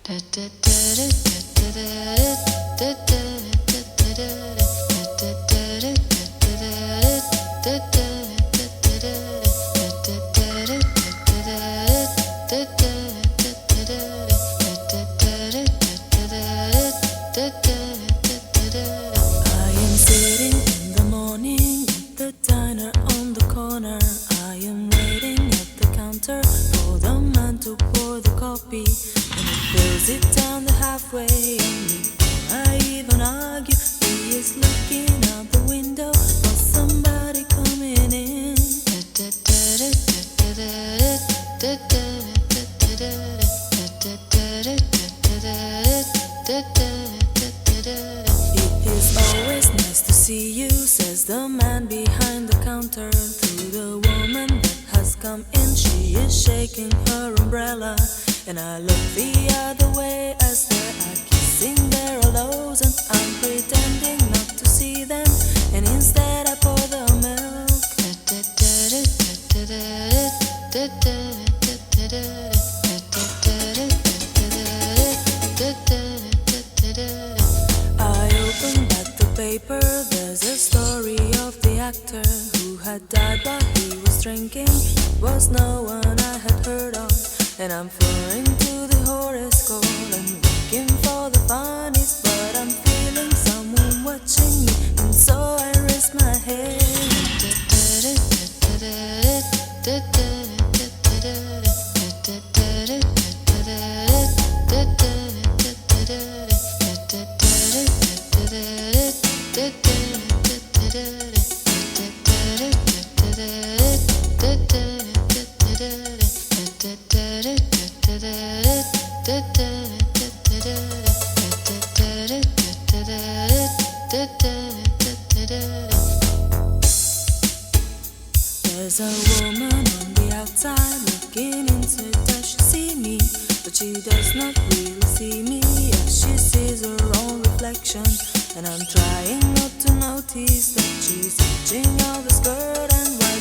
am sitting in the morning at the diner on the corner. I am waiting at the counter for the man to pour the coffee, and he fills it down the halfway. And before I even argue, he is looking out the window for somebody coming in. It is always nice to see you, says the man behind the counter to the woman that has come in. She is shaking her umbrella, and I look the other way as they are kissing their hellos, and I'm pretending not to see them, and instead I pour the milk. I opened at the paper, there's a story of the actor who had died while he was drinking. It was no one I had heard of, and I'm referring to the horoscope and looking for the funnies, but I'm feeling someone watching me, and so I raise my head. There's a woman on the outside looking inside. Does she see me? But she does not really see me, as she sees her own reflection. And I'm trying not to notice that she's touching all the skirt and white